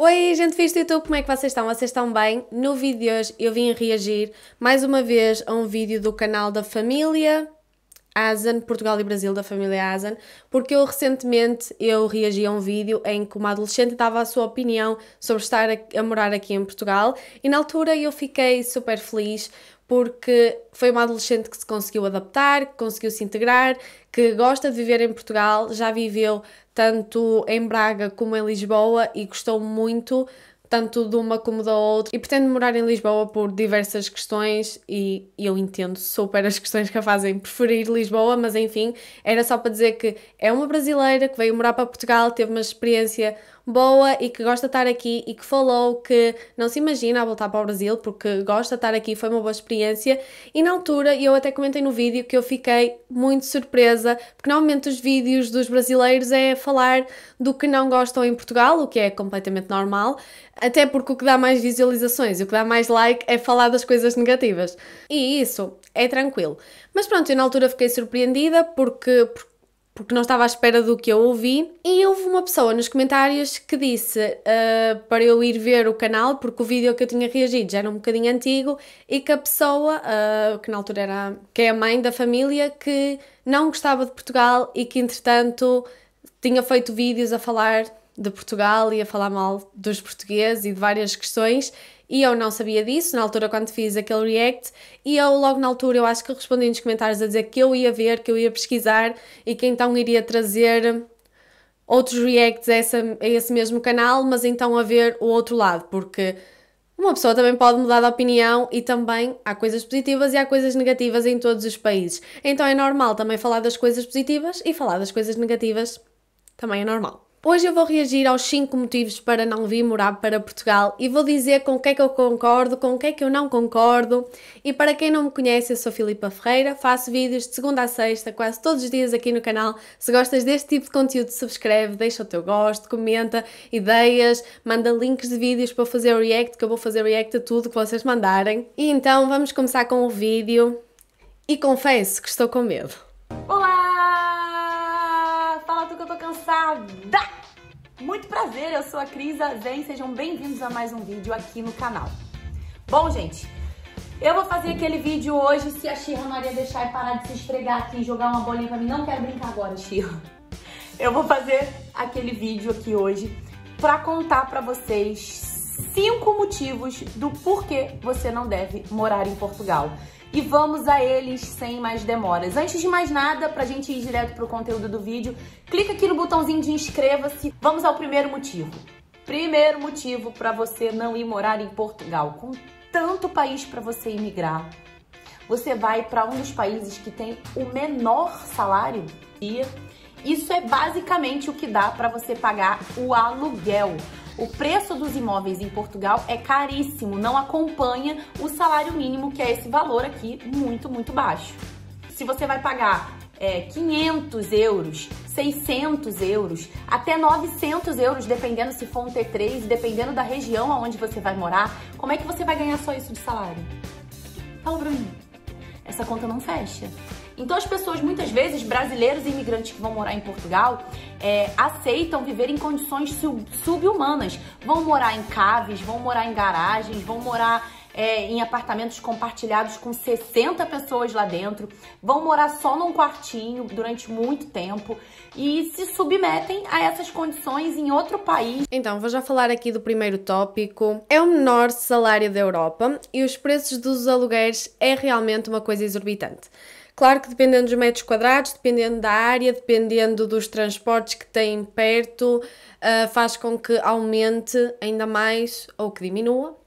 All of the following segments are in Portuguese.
Oi, gente fixe do YouTube, como é que vocês estão? Vocês estão bem? No vídeo de hoje eu vim reagir mais uma vez a um vídeo do canal da família Azan, Portugal e Brasil, da família Azan, porque recentemente reagi a um vídeo em que uma adolescente dava a sua opinião sobre estar a morar aqui em Portugal e na altura eu fiquei super feliz porque foi uma adolescente que se conseguiu adaptar, que conseguiu se integrar, que gosta de viver em Portugal, já viveu tanto em Braga como em Lisboa e gostou muito tanto de uma como da outra, e pretendo morar em Lisboa por diversas questões e eu entendo super as questões que a fazem preferir Lisboa, mas enfim, era só para dizer que é uma brasileira que veio morar para Portugal, teve uma experiência boa e que gosta de estar aqui e que falou que não se imagina a voltar para o Brasil porque gosta de estar aqui, foi uma boa experiência. E na altura eu até comentei no vídeo que eu fiquei muito surpresa, porque normalmente os vídeos dos brasileiros é falar do que não gostam em Portugal, o que é completamente normal, até porque o que dá mais visualizações e o que dá mais like é falar das coisas negativas. E isso é tranquilo. Mas pronto, eu na altura fiquei surpreendida porque não estava à espera do que eu ouvi, e houve uma pessoa nos comentários que disse para eu ir ver o canal, porque o vídeo que eu tinha reagido já era um bocadinho antigo, e que a pessoa, que na altura era, que é a mãe da família, que não gostava de Portugal e que entretanto tinha feito vídeos a falar de Portugal e a falar mal dos portugueses e de várias questões, e eu não sabia disso na altura quando fiz aquele react, e eu logo na altura eu acho que respondi nos comentários a dizer que eu ia ver, que eu ia pesquisar e que então iria trazer outros reacts a esse mesmo canal, mas então a ver o outro lado, porque uma pessoa também pode mudar de opinião e também há coisas positivas e há coisas negativas em todos os países. Então é normal também falar das coisas positivas e falar das coisas negativas também é normal. Hoje eu vou reagir aos 5 motivos para não vir morar para Portugal e vou dizer com o que é que eu concordo, com o que é que eu não concordo. E para quem não me conhece, eu sou Filipa Ferreira, faço vídeos de segunda a sexta, quase todos os dias aqui no canal. Se gostas deste tipo de conteúdo, subscreve, deixa o teu gosto, comenta ideias, manda links de vídeos para eu fazer o react, que eu vou fazer react a tudo que vocês mandarem. E então vamos começar com o vídeo e confesso que estou com medo. Olá! Fala tu que eu tô cansada! Muito prazer, eu sou a Cris Azen, sejam bem-vindos a mais um vídeo aqui no canal. Bom, gente, eu vou fazer aquele vídeo hoje, se a Xirra Maria deixar e parar de se esfregar aqui e jogar uma bolinha pra mim, não quero brincar agora, Xirra. Eu vou fazer aquele vídeo aqui hoje pra contar pra vocês 5 motivos do porquê você não deve morar em Portugal. E vamos a eles sem mais demoras. Antes de mais nada, pra gente ir direto pro conteúdo do vídeo, clica aqui no botãozinho de inscreva-se. Vamos ao primeiro motivo. Primeiro motivo pra você não ir morar em Portugal. Com tanto país pra você imigrar, você vai pra um dos países que tem o menor salário dia. Isso é basicamente o que dá pra você pagar o aluguel. O preço dos imóveis em Portugal é caríssimo, não acompanha o salário mínimo, que é esse valor aqui muito, muito baixo. Se você vai pagar 500 euros, 600 euros, até 900 euros, dependendo se for um T3, dependendo da região onde você vai morar, como é que você vai ganhar só isso de salário? Fala pra mim. Essa conta não fecha. Então as pessoas, muitas vezes, brasileiros e imigrantes que vão morar em Portugal, aceitam viver em condições sub-humanas. Vão morar em caves, vão morar em garagens, vão morar em apartamentos compartilhados com 60 pessoas lá dentro, vão morar só num quartinho durante muito tempo e se submetem a essas condições em outro país. Então, vou já falar aqui do primeiro tópico. É o menor salário da Europa e os preços dos aluguéis é realmente uma coisa exorbitante. Claro que dependendo dos metros quadrados, dependendo da área, dependendo dos transportes que têm perto, faz com que aumente ainda mais ou que diminua,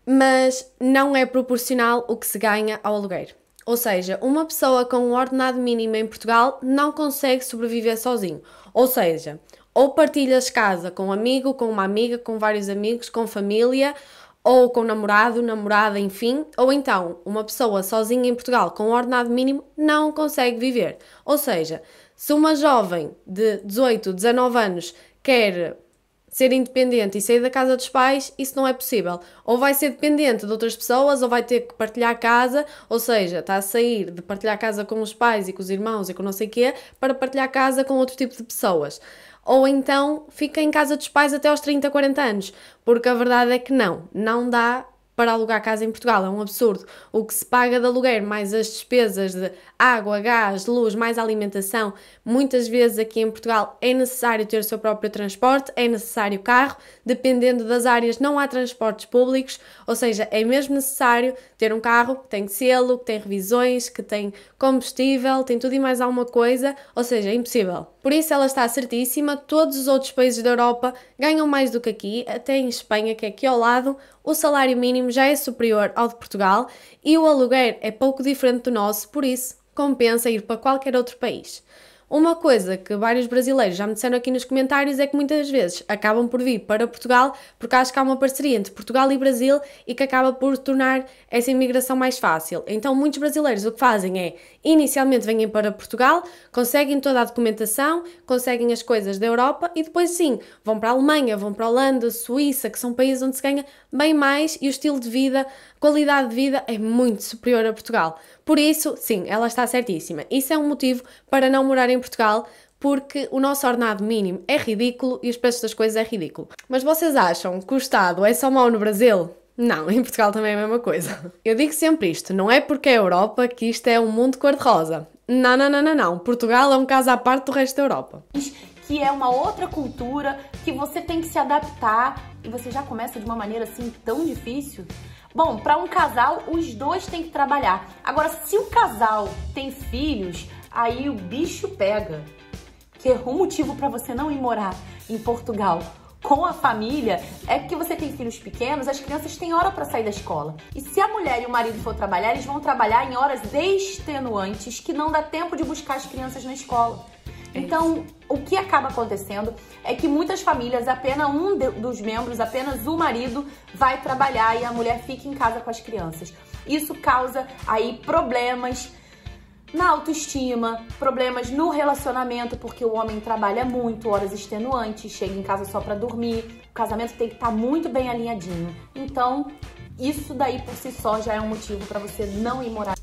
mas não é proporcional o que se ganha ao aluguer. Ou seja, uma pessoa com um ordenado mínimo em Portugal não consegue sobreviver sozinho. Ou seja, ou partilhas casa com um amigo, com uma amiga, com vários amigos, com família, ou com namorado, namorada, enfim, ou então uma pessoa sozinha em Portugal com um ordenado mínimo não consegue viver. Ou seja, se uma jovem de 18, 19 anos quer ser independente e sair da casa dos pais, isso não é possível. Ou vai ser dependente de outras pessoas, ou vai ter que partilhar casa, ou seja, está a sair de partilhar casa com os pais e com os irmãos e com não sei o quê, para partilhar casa com outro tipo de pessoas. ou então fica em casa dos pais até aos 30, 40 anos, porque a verdade é que não dá para alugar casa em Portugal, é um absurdo. O que se paga de aluguer, mais as despesas de água, gás, luz, mais alimentação, muitas vezes aqui em Portugal é necessário ter o seu próprio transporte, é necessário carro, dependendo das áreas não há transportes públicos, ou seja, é mesmo necessário ter um carro que tem selo, que tem revisões, que tem combustível, tem tudo e mais alguma coisa, ou seja, é impossível. Por isso ela está certíssima, todos os outros países da Europa ganham mais do que aqui, até em Espanha, que é aqui ao lado, o salário mínimo já é superior ao de Portugal e o aluguer é pouco diferente do nosso, por isso compensa ir para qualquer outro país. Uma coisa que vários brasileiros já me disseram aqui nos comentários é que muitas vezes acabam por vir para Portugal porque acho que há uma parceria entre Portugal e Brasil e que acaba por tornar essa imigração mais fácil. Então muitos brasileiros o que fazem é, inicialmente vêm para Portugal, conseguem toda a documentação, conseguem as coisas da Europa e depois sim, vão para a Alemanha, vão para a Holanda, Suíça, que são países onde se ganha bem mais e o estilo de vida, qualidade de vida é muito superior a Portugal. Por isso, sim, ela está certíssima. Isso é um motivo para não morar em Portugal, porque o nosso ordenado mínimo é ridículo e os preços das coisas é ridículo. Mas vocês acham que o Estado é só mau no Brasil? Não, em Portugal também é a mesma coisa. Eu digo sempre isto, não é porque é Europa que isto é um mundo cor-de-rosa. Não. Portugal é um caso à parte do resto da Europa. Que é uma outra cultura, que você tem que se adaptar e você já começa de uma maneira assim tão difícil. Bom, para um casal, os dois têm que trabalhar. Agora, se o casal tem filhos, aí o bicho pega. Que um motivo para você não ir morar em Portugal com a família é que você tem filhos pequenos, as crianças têm hora para sair da escola. E se a mulher e o marido for trabalhar, eles vão trabalhar em horas extenuantes que não dá tempo de buscar as crianças na escola. Então, o que acaba acontecendo é que muitas famílias, apenas um dos membros, apenas o marido vai trabalhar e a mulher fica em casa com as crianças. Isso causa aí problemas na autoestima, problemas no relacionamento, porque o homem trabalha muito, horas extenuantes, chega em casa só para dormir, o casamento tem que estar muito bem alinhadinho. Então, isso daí por si só já é um motivo para você não ir morar.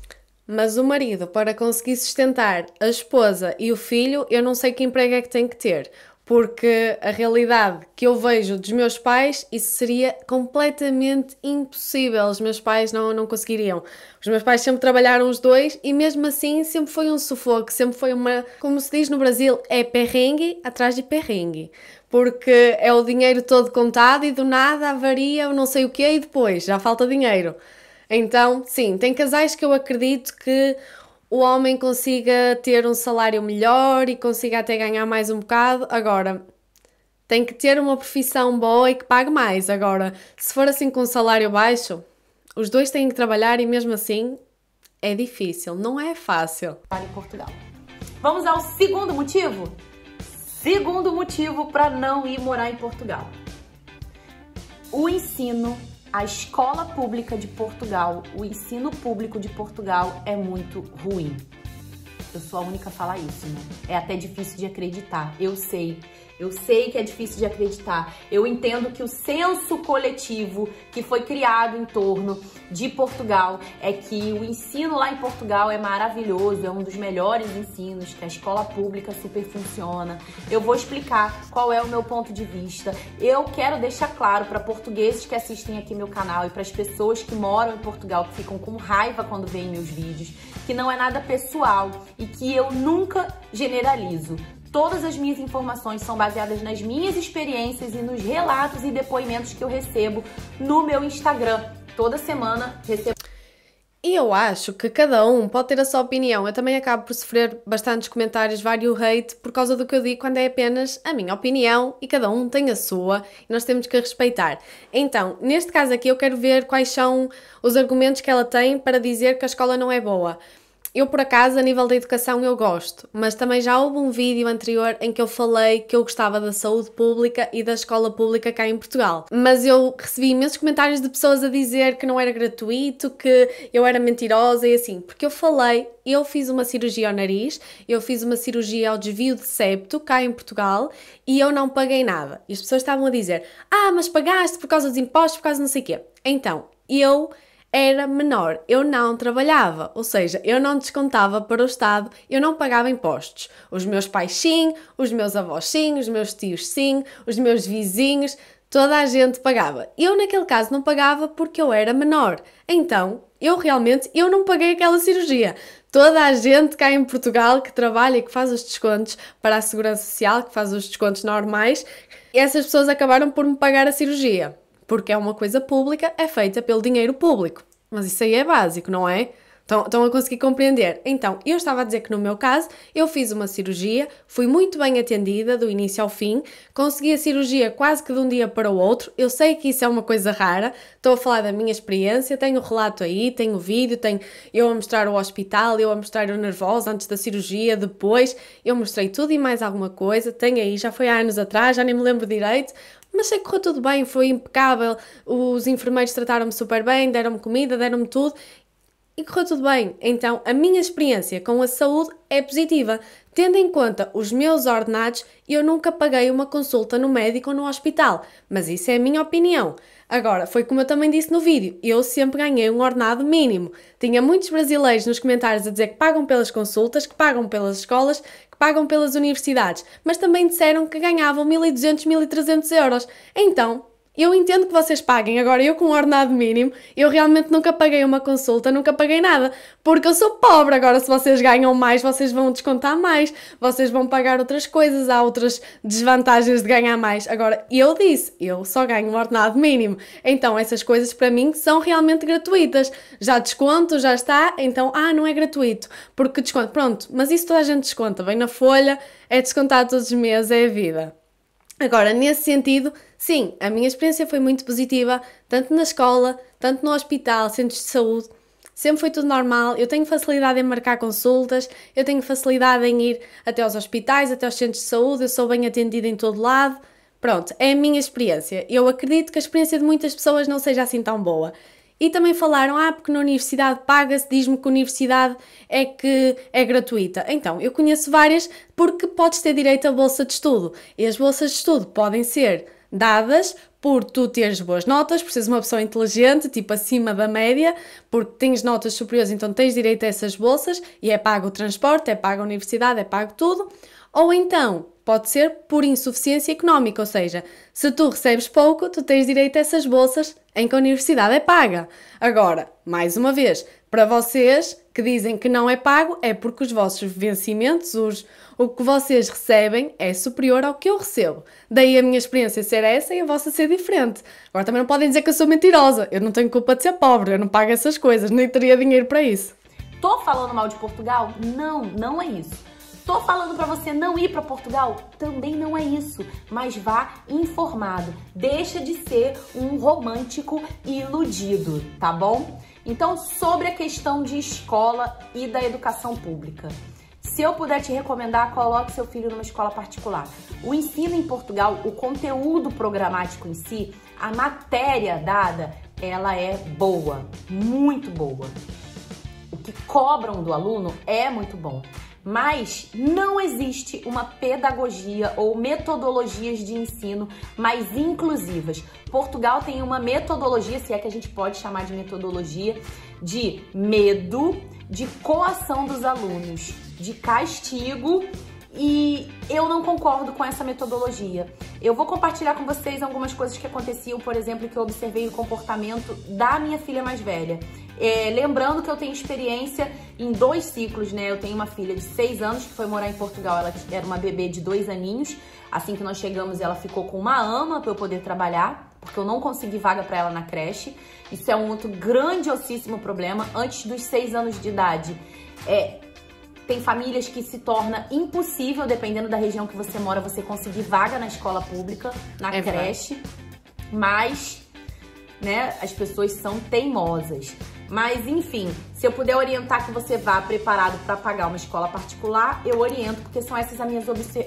Mas o marido, para conseguir sustentar a esposa e o filho, eu não sei que emprego é que tem que ter, porque a realidade que eu vejo dos meus pais, isso seria completamente impossível. Os meus pais não conseguiriam. Os meus pais sempre trabalharam os dois e mesmo assim sempre foi um sufoco, sempre foi uma, como se diz no Brasil, é perrengue atrás de perrengue. Porque é o dinheiro todo contado e do nada avaria, não sei o quê, e depois já falta dinheiro. Então, sim, tem casais que eu acredito que o homem consiga ter um salário melhor e consiga até ganhar mais um bocado. Agora, tem que ter uma profissão boa e que pague mais. Agora, se for assim com um salário baixo, os dois têm que trabalhar e mesmo assim é difícil, não é fácil. Em Portugal. Vamos ao segundo motivo? Segundo motivo para não ir morar em Portugal. O ensino. A escola pública de Portugal, o ensino público de Portugal é muito ruim. Eu sou a única a falar isso, né? É até difícil de acreditar, eu sei que é difícil de acreditar. Eu entendo que o senso coletivo que foi criado em torno de Portugal é que o ensino lá em Portugal é maravilhoso, é um dos melhores ensinos, que a escola pública super funciona. Eu vou explicar qual é o meu ponto de vista. Eu quero deixar claro para portugueses que assistem aqui meu canal e para as pessoas que moram em Portugal, que ficam com raiva quando veem meus vídeos, que não é nada pessoal e que eu nunca generalizo. Todas as minhas informações são baseadas nas minhas experiências e nos relatos e depoimentos que eu recebo no meu Instagram. Toda semana recebo. E eu acho que cada um pode ter a sua opinião. Eu também acabo por sofrer bastantes comentários, vários hate, por causa do que eu digo quando é apenas a minha opinião e cada um tem a sua e nós temos que a respeitar. Então, neste caso aqui eu quero ver quais são os argumentos que ela tem para dizer que a escola não é boa. Eu, por acaso, a nível da educação eu gosto, mas também já houve um vídeo anterior em que eu falei que eu gostava da saúde pública e da escola pública cá em Portugal. Mas eu recebi imensos comentários de pessoas a dizer que não era gratuito, que eu era mentirosa e assim, porque eu fiz uma cirurgia ao nariz, eu fiz uma cirurgia ao desvio de septo cá em Portugal e eu não paguei nada. E as pessoas estavam a dizer, mas pagaste por causa dos impostos, por causa de não sei o quê. Então, eu era menor, eu não trabalhava, ou seja, eu não descontava para o Estado, eu não pagava impostos. Os meus pais sim, os meus avós sim, os meus tios sim, os meus vizinhos, toda a gente pagava. Eu naquele caso não pagava porque eu era menor. Então, eu não paguei aquela cirurgia. Toda a gente cá em Portugal que trabalha e que faz os descontos para a Segurança Social, que faz os descontos normais, essas pessoas acabaram por me pagar a cirurgia. Porque é uma coisa pública, é feita pelo dinheiro público. Mas isso aí é básico, não é? Estão a conseguir compreender? Então, eu estava a dizer que no meu caso, eu fiz uma cirurgia, fui muito bem atendida do início ao fim, consegui a cirurgia quase que de um dia para o outro. Eu sei que isso é uma coisa rara, estou a falar da minha experiência, tenho o relato aí, tenho o vídeo, tenho eu a mostrar o hospital, eu a mostrar o nervoso antes da cirurgia, depois, eu mostrei tudo e mais alguma coisa, tenho aí, já foi há anos atrás, já nem me lembro direito, mas sei que correu tudo bem, foi impecável, os enfermeiros trataram-me super bem, deram-me comida, deram-me tudo e correu tudo bem. Então, a minha experiência com a saúde é positiva. Tendo em conta os meus ordenados, eu nunca paguei uma consulta no médico ou no hospital, mas isso é a minha opinião. Agora, foi como eu também disse no vídeo, eu sempre ganhei um ordenado mínimo. Tinha muitos brasileiros nos comentários a dizer que pagam pelas consultas, que pagam pelas escolas, que pagam pelas universidades, mas também disseram que ganhavam 1.200, 1.300 euros. Então, eu entendo que vocês paguem, agora eu com um ordenado mínimo, eu realmente nunca paguei uma consulta, nunca paguei nada, porque eu sou pobre. Agora se vocês ganham mais, vocês vão descontar mais, vocês vão pagar outras coisas, há outras desvantagens de ganhar mais. Agora, eu disse, eu só ganho um ordenado mínimo, então essas coisas para mim são realmente gratuitas. Já desconto, já está, então, não é gratuito, porque desconto, pronto, mas isso toda a gente desconta, vem na folha, é descontado todos os meses, é a vida. Agora, nesse sentido, sim, a minha experiência foi muito positiva, tanto na escola, tanto no hospital, centros de saúde, sempre foi tudo normal. Eu tenho facilidade em marcar consultas, eu tenho facilidade em ir até aos hospitais, até aos centros de saúde, eu sou bem atendida em todo lado. Pronto, é a minha experiência. Eu acredito que a experiência de muitas pessoas não seja assim tão boa. E também falaram, porque na universidade paga-se, diz-me que a universidade é que é gratuita. Então, eu conheço várias porque podes ter direito a bolsa de estudo. E as bolsas de estudo podem ser dadas por tu teres boas notas, por seres uma pessoa inteligente, tipo acima da média, porque tens notas superiores, então tens direito a essas bolsas e é pago o transporte, é pago a universidade, é pago tudo. Ou então, pode ser por insuficiência económica, ou seja, se tu recebes pouco, tu tens direito a essas bolsas em que a universidade é paga. Agora, mais uma vez, para vocês que dizem que não é pago, é porque os vossos vencimentos, o que vocês recebem é superior ao que eu recebo. Daí a minha experiência ser essa e a vossa ser diferente. Agora também não podem dizer que eu sou mentirosa, eu não tenho culpa de ser pobre, eu não pago essas coisas, nem teria dinheiro para isso. Tô falando mal de Portugal? Não, não é isso. Tô falando para você não ir para Portugal? Também não é isso, mas vá informado. Deixa de ser um romântico iludido, tá bom? Então, sobre a questão de escola e da educação pública. Se eu puder te recomendar, coloque seu filho numa escola particular. O ensino em Portugal, o conteúdo programático em si, a matéria dada, ela é boa, muito boa. O que cobram do aluno é muito bom. Mas não existe uma pedagogia ou metodologias de ensino mais inclusivas. Portugal tem uma metodologia, se é que a gente pode chamar de metodologia, de medo, de coação dos alunos, de castigo, e eu não concordo com essa metodologia. Eu vou compartilhar com vocês algumas coisas que aconteciam, por exemplo, que eu observei o comportamento da minha filha mais velha. Lembrando que eu tenho experiência em 2 ciclos, né? Eu tenho uma filha de 6 anos que foi morar em Portugal, ela era uma bebê de 2 aninhos. Assim que nós chegamos, ela ficou com uma ama para eu poder trabalhar, porque eu não consegui vaga para ela na creche. Isso é um outro grandiosíssimo problema. Antes dos 6 anos de idade, tem famílias que se torna impossível, dependendo da região que você mora, você conseguir vaga na escola pública, na creche. Verdade. Mas, né, as pessoas são teimosas. Mas, enfim, se eu puder orientar que você vá preparado para pagar uma escola particular, eu oriento, porque são essas as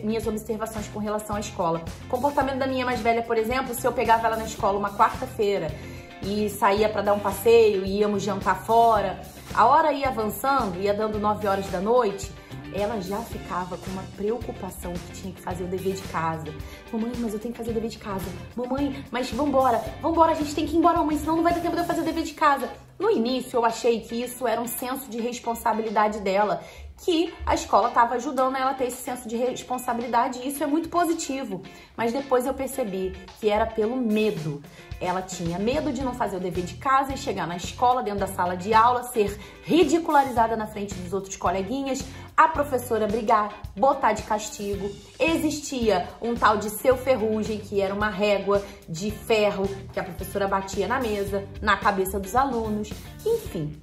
minhas observações com relação à escola. O comportamento da minha mais velha, por exemplo, se eu pegava ela na escola uma quarta-feira e saía para dar um passeio, íamos jantar fora, a hora ia avançando, ia dando 9 horas da noite, ela já ficava com uma preocupação que tinha que fazer o dever de casa. Mamãe, mas eu tenho que fazer o dever de casa. Mamãe, mas vambora, a gente tem que ir embora, mamãe, senão não vai ter tempo de eu fazer o dever de casa. No início, eu achei que isso era um senso de responsabilidade dela, que a escola estava ajudando ela a ter esse senso de responsabilidade, e isso é muito positivo. Mas depois eu percebi que era pelo medo. Ela tinha medo de não fazer o dever de casa e chegar na escola, dentro da sala de aula, ser ridicularizada na frente dos outros coleguinhas, a professora brigar, botar de castigo. Existia um tal de seu ferrugem, que era uma régua de ferro que a professora batia na mesa, na cabeça dos alunos. Enfim,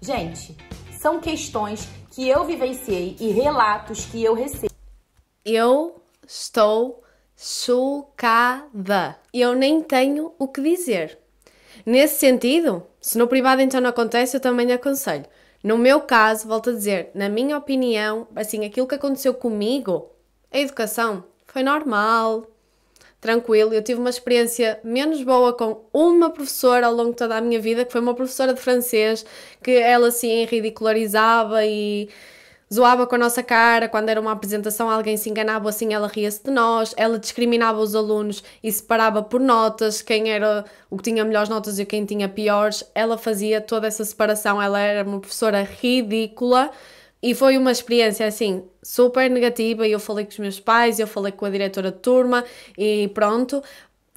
gente, são questões que eu vivenciei e relatos que eu recebo. Eu estou chocada. Eu nem tenho o que dizer. Nesse sentido, se no privado então não acontece, eu também aconselho. No meu caso, volto a dizer, na minha opinião, assim, aquilo que aconteceu comigo, a educação foi normal, tranquilo. Eu tive uma experiência menos boa com uma professora ao longo de toda a minha vida, que foi uma professora de francês, que ela assim ridicularizava e zoava com a nossa cara. Quando era uma apresentação, alguém se enganava assim, ela ria-se de nós, ela discriminava os alunos e separava por notas, quem era o que tinha melhores notas e quem tinha piores. Ela fazia toda essa separação, ela era uma professora ridícula. E foi uma experiência, assim, super negativa. E eu falei com os meus pais, eu falei com a diretora de turma e pronto,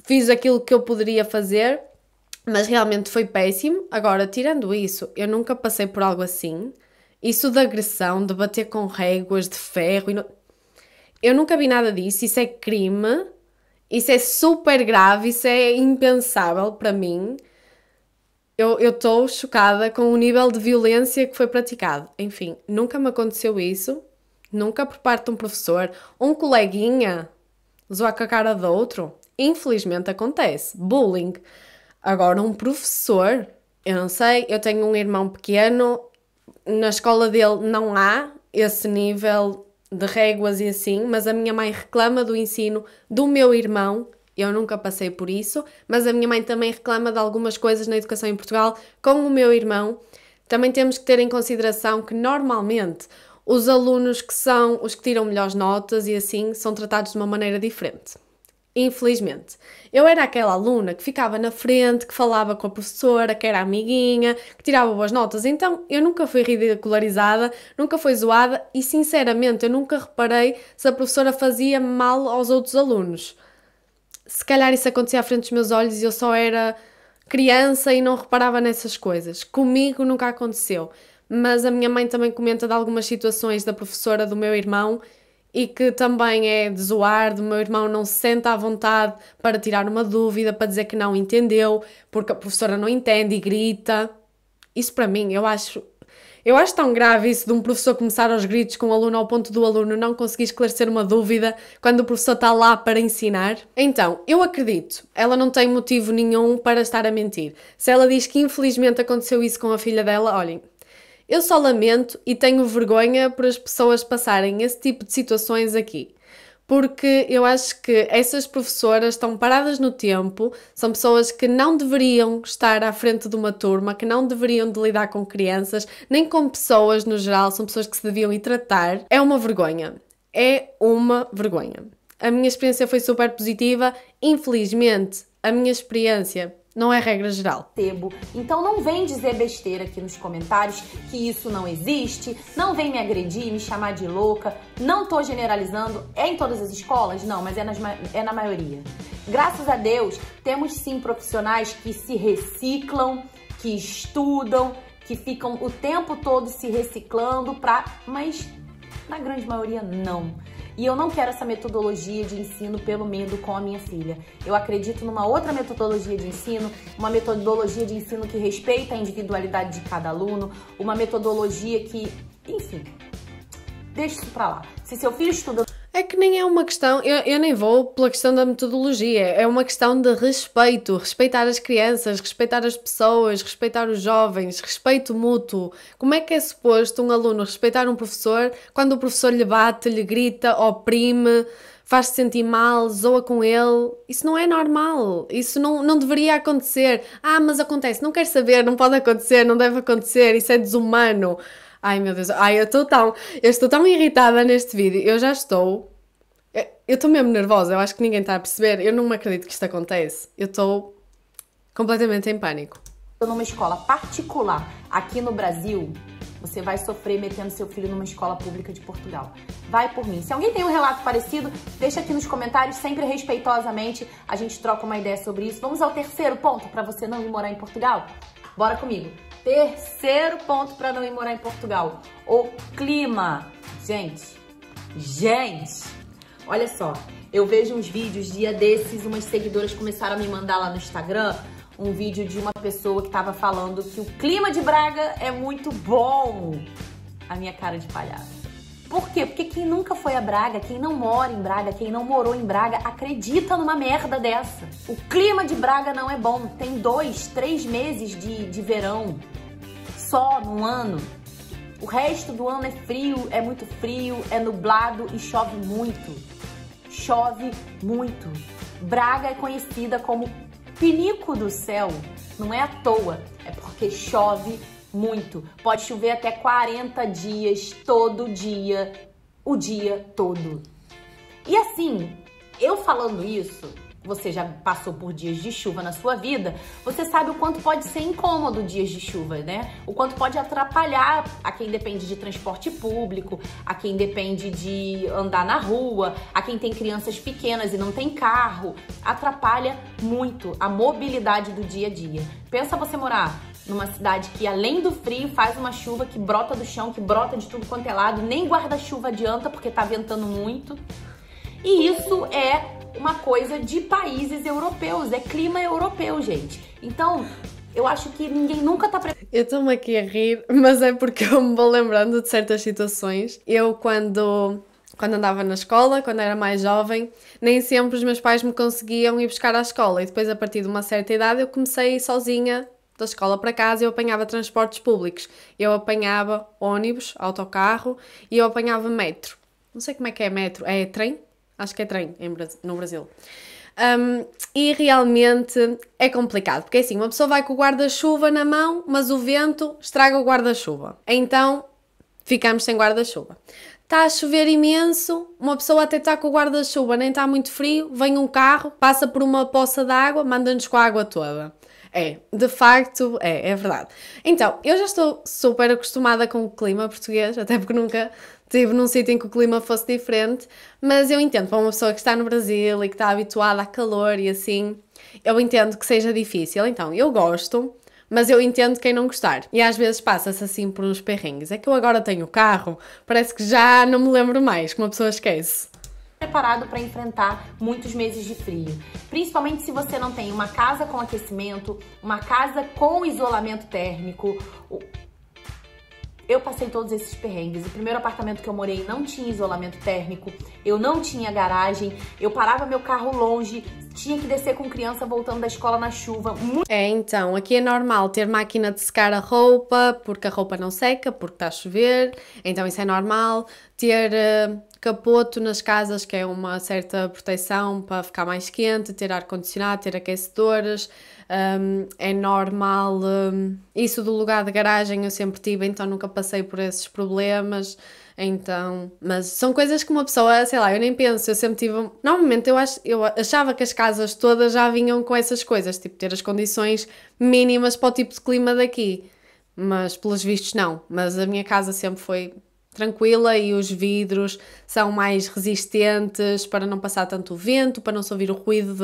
fiz aquilo que eu poderia fazer, mas realmente foi péssimo. Agora, tirando isso, eu nunca passei por algo assim. Isso de agressão, de bater com réguas de ferro, eu nunca vi nada disso. Isso é crime, isso é super grave, isso é impensável para mim. Eu estou chocada com o nível de violência que foi praticado. Enfim, nunca me aconteceu isso, nunca por parte de um professor, um coleguinha zoar com a cara do outro. Infelizmente acontece, bullying. Agora um professor, eu não sei, eu tenho um irmão pequeno, na escola dele não há esse nível de réguas e assim, mas a minha mãe reclama do ensino do meu irmão. Eu nunca passei por isso, mas a minha mãe também reclama de algumas coisas na educação em Portugal com o meu irmão. Também temos que ter em consideração que normalmente os alunos que são os que tiram melhores notas e assim são tratados de uma maneira diferente. Infelizmente. Eu era aquela aluna que ficava na frente, que falava com a professora, que era amiguinha, que tirava boas notas. Então, eu nunca fui ridicularizada, nunca fui zoada e, sinceramente, eu nunca reparei se a professora fazia mal aos outros alunos. Se calhar isso acontecia à frente dos meus olhos e eu só era criança e não reparava nessas coisas. Comigo nunca aconteceu. Mas a minha mãe também comenta de algumas situações da professora do meu irmão e que também é de zoar, do meu irmão não se sente à vontade para tirar uma dúvida, para dizer que não entendeu, porque a professora não entende e grita. Isso para mim, eu acho tão grave isso de um professor começar aos gritos com o aluno ao ponto do aluno não conseguir esclarecer uma dúvida quando o professor está lá para ensinar. Então, eu acredito, ela não tem motivo nenhum para estar a mentir. Se ela diz que infelizmente aconteceu isso com a filha dela, olhem, eu só lamento e tenho vergonha por as pessoas passarem esse tipo de situações aqui. Porque eu acho que essas professoras estão paradas no tempo, são pessoas que não deveriam estar à frente de uma turma, que não deveriam de lidar com crianças, nem com pessoas no geral, são pessoas que se deviam ir tratar. É uma vergonha. É uma vergonha. A minha experiência foi super positiva, infelizmente a minha experiência não é regra geral. Então não vem dizer besteira aqui nos comentários que isso não existe, não vem me agredir, me chamar de louca, não tô generalizando, é em todas as escolas? Não, mas é na maioria. Graças a Deus, temos sim profissionais que se reciclam, que estudam, que ficam o tempo todo se reciclando mas na grande maioria não. E eu não quero essa metodologia de ensino pelo medo com a minha filha. Eu acredito numa outra metodologia de ensino, uma metodologia de ensino que respeita a individualidade de cada aluno, uma metodologia que, enfim, deixa isso pra lá. Se seu filho estuda... É que nem é uma questão, eu nem vou pela questão da metodologia, é uma questão de respeito, respeitar as crianças, respeitar as pessoas, respeitar os jovens, respeito mútuo. Como é que é suposto um aluno respeitar um professor quando o professor lhe bate, lhe grita, oprime, faz-se sentir mal, zoa com ele? Isso não é normal, isso não deveria acontecer. Ah, mas acontece, não quero saber, não pode acontecer, não deve acontecer, isso é desumano. Ai meu Deus, ai eu estou tão irritada neste vídeo, eu estou mesmo nervosa, eu acho que ninguém está a perceber, eu não me acredito que isto acontece, eu estou completamente em pânico. Numa escola particular aqui no Brasil, você vai sofrer metendo seu filho numa escola pública de Portugal. Vai por mim. Se alguém tem um relato parecido, deixa aqui nos comentários, sempre respeitosamente, a gente troca uma ideia sobre isso. Vamos ao terceiro ponto para você não ir morar em Portugal? Bora comigo. Terceiro ponto para não ir morar em Portugal. O clima. Gente, olha só. Eu vejo uns vídeos, dia desses, umas seguidoras começaram a me mandar lá no Instagram um vídeo de uma pessoa que tava falando que o clima de Braga é muito bom. A minha cara de palhaço. Por quê? Porque quem nunca foi a Braga, quem não mora em Braga, quem não morou em Braga, acredita numa merda dessa. O clima de Braga não é bom. Tem 2, 3 meses de verão só no ano. O resto do ano é frio, é muito frio, é nublado e chove muito. Chove muito. Braga é conhecida como pinico do céu. Não é à toa, é porque chove muito. Pode chover até 40 dias, todo dia, o dia todo. E assim, eu falando isso, você já passou por dias de chuva na sua vida, você sabe o quanto pode ser incômodo dias de chuva, né? O quanto pode atrapalhar a quem depende de transporte público, a quem depende de andar na rua, a quem tem crianças pequenas e não tem carro. Atrapalha muito a mobilidade do dia a dia. Pensa você morar numa cidade que, além do frio, faz uma chuva que brota do chão, que brota de tudo quanto é lado, nem guarda-chuva adianta porque tá ventando muito. E isso é uma coisa de países europeus, é clima europeu, gente. Então, eu acho que ninguém nunca tá preparado. Eu estou-me aqui a rir, mas é porque eu me vou lembrando de certas situações. Eu, quando andava na escola, quando era mais jovem, nem sempre os meus pais me conseguiam ir buscar à escola. E depois, a partir de uma certa idade, eu comecei a ir sozinha da escola para casa. Eu apanhava transportes públicos. Eu apanhava ônibus, autocarro e eu apanhava metro. Não sei como é que é metro. É trem? Acho que é trem no Brasil. E realmente é complicado, porque assim, uma pessoa vai com o guarda-chuva na mão, mas o vento estraga o guarda-chuva. Então, ficamos sem guarda-chuva. Está a chover imenso, uma pessoa até está com o guarda-chuva, nem está muito frio, vem um carro, passa por uma poça de água, manda-nos com a água toda. É, de facto, é verdade. Então, eu já estou super acostumada com o clima português, até porque nunca estive num sítio em que o clima fosse diferente, mas eu entendo, para uma pessoa que está no Brasil e que está habituada a calor e assim, eu entendo que seja difícil. Então, eu gosto, mas eu entendo quem não gostar. E às vezes passa-se assim por uns perrengues. É que eu agora tenho carro, parece que já não me lembro mais, que uma pessoa esquece. Preparado para enfrentar muitos meses de frio, principalmente se você não tem uma casa com aquecimento, uma casa com isolamento térmico. Eu passei todos esses perrengues. O primeiro apartamento que eu morei não tinha isolamento térmico, eu não tinha garagem, eu parava meu carro longe, tinha que descer com criança voltando da escola na chuva. Então, aqui é normal ter máquina de secar a roupa, porque a roupa não seca, porque está a chover, então isso é normal. Ter capoto nas casas, que é uma certa proteção para ficar mais quente, ter ar-condicionado, ter aquecedores, é normal. Isso do lugar de garagem eu sempre tive, então nunca passei por esses problemas. Então, mas são coisas que uma pessoa, sei lá, eu nem penso, eu sempre tive... Normalmente eu achava que as casas todas já vinham com essas coisas, tipo ter as condições mínimas para o tipo de clima daqui, mas pelos vistos não. Mas a minha casa sempre foi tranquila e os vidros são mais resistentes para não passar tanto o vento, para não se ouvir o ruído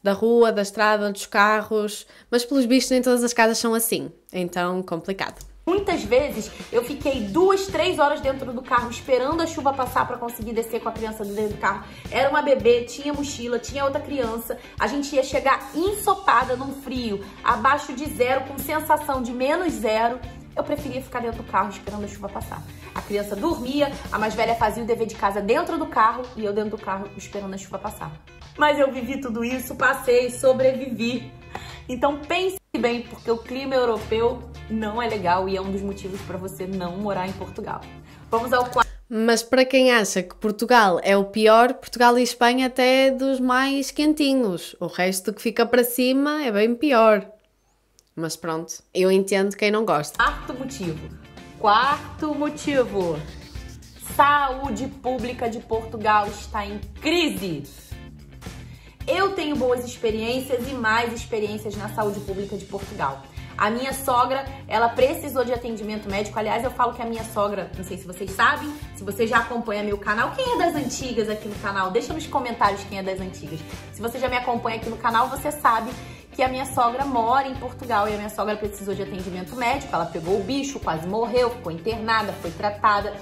da rua, da estrada, dos carros, mas pelos vistos nem todas as casas são assim, então complicado. Muitas vezes eu fiquei 2, 3 horas dentro do carro esperando a chuva passar para conseguir descer com a criança dentro do carro. Era uma bebê, tinha mochila, tinha outra criança. A gente ia chegar ensopada num frio, abaixo de 0, com sensação de -0. Eu preferia ficar dentro do carro esperando a chuva passar. A criança dormia, a mais velha fazia o dever de casa dentro do carro e eu dentro do carro esperando a chuva passar. Mas eu vivi tudo isso, passei, sobrevivi. Então pense bem, porque o clima europeu não é legal e é um dos motivos para você não morar em Portugal. Vamos ao quarto. Mas para quem acha que Portugal é o pior, Portugal e Espanha até é dos mais quentinhos. O resto que fica para cima é bem pior. Mas pronto, eu entendo quem não gosta. Quarto motivo. Quarto motivo: saúde pública de Portugal está em crise. Eu tenho boas experiências e mais experiências na saúde pública de Portugal. A minha sogra, ela precisou de atendimento médico. Aliás, eu falo que a minha sogra, não sei se vocês sabem, se você já acompanha meu canal, quem é das antigas aqui no canal? Deixa nos comentários quem é das antigas. Se você já me acompanha aqui no canal, você sabe que a minha sogra mora em Portugal e a minha sogra precisou de atendimento médico. Ela pegou o bicho, quase morreu, ficou internada, foi tratada.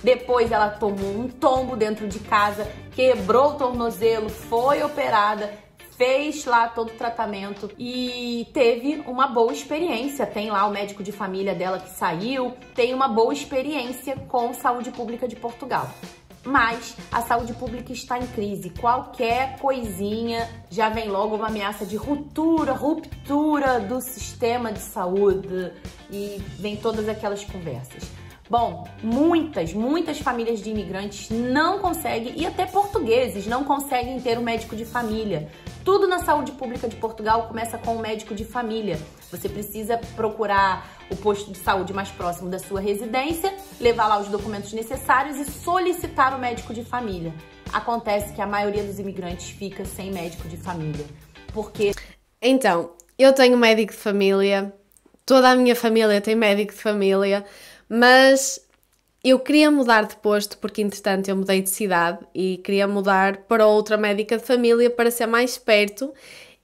Depois ela tomou um tombo dentro de casa, quebrou o tornozelo, foi operada, fez lá todo o tratamento e teve uma boa experiência. Tem lá o médico de família dela que saiu, tem uma boa experiência com saúde pública de Portugal. Mas a saúde pública está em crise. Qualquer coisinha já vem logo uma ameaça de ruptura do sistema de saúde e vem todas aquelas conversas. Bom, muitas famílias de imigrantes não conseguem, e até portugueses não conseguem ter um médico de família. Tudo na saúde pública de Portugal começa com um médico de família. Você precisa procurar o posto de saúde mais próximo da sua residência, levar lá os documentos necessários e solicitar o médico de família. Acontece que a maioria dos imigrantes fica sem médico de família. Porque... Então, eu tenho médico de família, toda a minha família tem médico de família, mas eu queria mudar de posto porque, entretanto, eu mudei de cidade e queria mudar para outra médica de família para ser mais perto.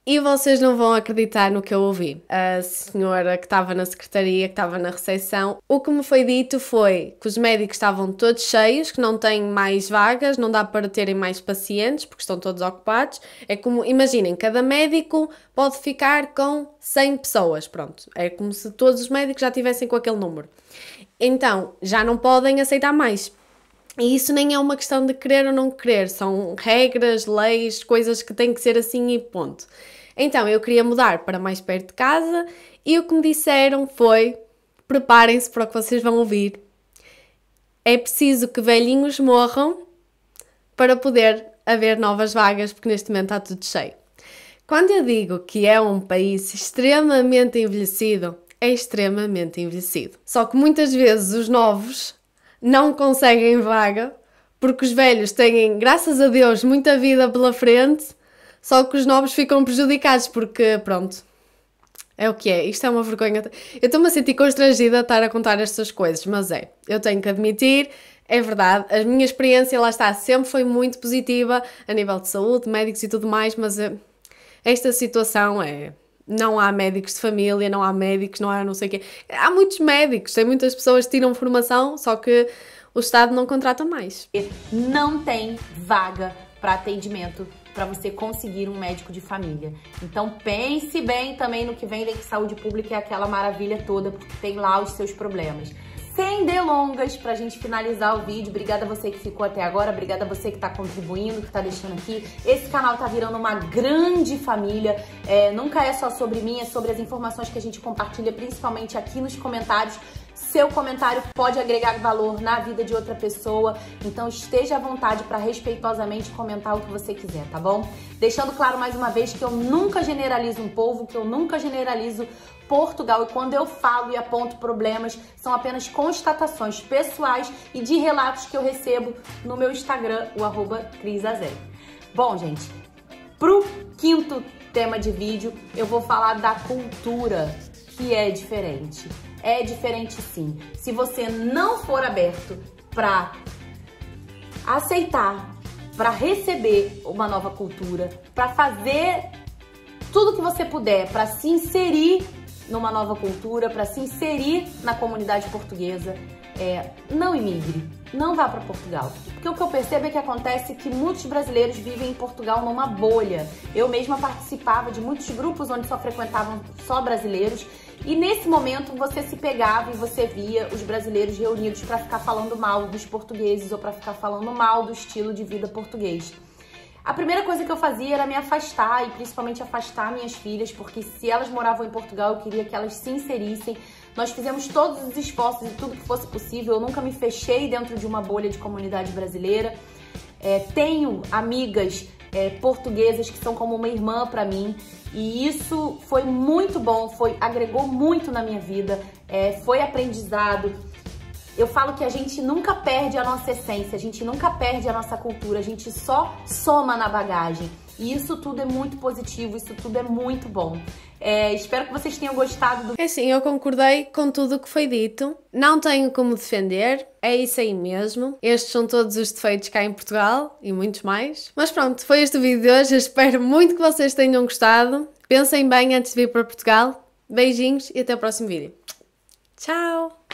E vocês não vão acreditar no que eu ouvi. A senhora que estava na secretaria, que estava na recepção, o que me foi dito foi que os médicos estavam todos cheios, que não têm mais vagas, não dá para terem mais pacientes, porque estão todos ocupados. É como, imaginem, cada médico pode ficar com 100 pessoas, pronto. É como se todos os médicos já estivessem com aquele número. Então, já não podem aceitar mais. E isso nem é uma questão de querer ou não querer, são regras, leis, coisas que têm que ser assim e ponto. Então, eu queria mudar para mais perto de casa e o que me disseram foi: preparem-se para o que vocês vão ouvir. É preciso que velhinhos morram para poder haver novas vagas, porque neste momento está tudo cheio. Quando eu digo que é um país extremamente envelhecido, é extremamente envelhecido. Só que muitas vezes os novos não conseguem vaga, porque os velhos têm, graças a Deus, muita vida pela frente, só que os novos ficam prejudicados, porque, pronto, é o que é. Isto é uma vergonha. Eu estou-me a sentir constrangida a estar a contar estas coisas, mas eu tenho que admitir, é verdade, a minha experiência, lá está, sempre foi muito positiva, a nível de saúde, médicos e tudo mais, mas esta situação não há médicos de família, não há médicos, não há não sei o quê. Há muitos médicos, tem muitas pessoas que tiram formação, só que o Estado não contrata mais. Não tem vaga para atendimento para você conseguir um médico de família. Então pense bem também no que vem, que saúde pública é aquela maravilha toda, porque tem lá os seus problemas. Sem delongas, pra gente finalizar o vídeo, obrigada a você que ficou até agora, obrigada a você que tá contribuindo, que tá deixando aqui. Esse canal tá virando uma grande família, nunca é só sobre mim, é sobre as informações que a gente compartilha, principalmente aqui nos comentários. Seu comentário pode agregar valor na vida de outra pessoa, então esteja à vontade para respeitosamente comentar o que você quiser, tá bom? Deixando claro mais uma vez que eu nunca generalizo um povo, que eu nunca generalizo Portugal, e quando eu falo e aponto problemas, são apenas constatações pessoais e de relatos que eu recebo no meu Instagram, o @crisazen. Bom, gente, pro quinto tema de vídeo, eu vou falar da cultura, que é diferente. É diferente sim. Se você não for aberto para aceitar, para receber uma nova cultura, para fazer tudo que você puder para se inserir numa nova cultura, para se inserir na comunidade portuguesa, não imigre, não vá para Portugal. Porque o que eu percebo é que acontece que muitos brasileiros vivem em Portugal numa bolha. Eu mesma participava de muitos grupos onde só frequentavam só brasileiros, e nesse momento você se pegava e você via os brasileiros reunidos para ficar falando mal dos portugueses ou para ficar falando mal do estilo de vida português. A primeira coisa que eu fazia era me afastar, e principalmente afastar minhas filhas, porque se elas moravam em Portugal, eu queria que elas se inserissem. Nós fizemos todos os esforços e tudo que fosse possível. Eu nunca me fechei dentro de uma bolha de comunidade brasileira. Tenho amigas portuguesas que são como uma irmã para mim, e isso foi muito bom, agregou muito na minha vida, foi aprendizado. Eu falo que a gente nunca perde a nossa essência, a gente nunca perde a nossa cultura, a gente só soma na bagagem. E isso tudo é muito positivo, isso tudo é muito bom. Espero que vocês tenham gostado do... É sim, eu concordei com tudo o que foi dito. Não tenho como defender, é isso aí mesmo. Estes são todos os defeitos cá em Portugal e muitos mais. Mas pronto, foi este o vídeo de hoje. Eu espero muito que vocês tenham gostado. Pensem bem antes de vir para Portugal. Beijinhos e até o próximo vídeo. Tchau!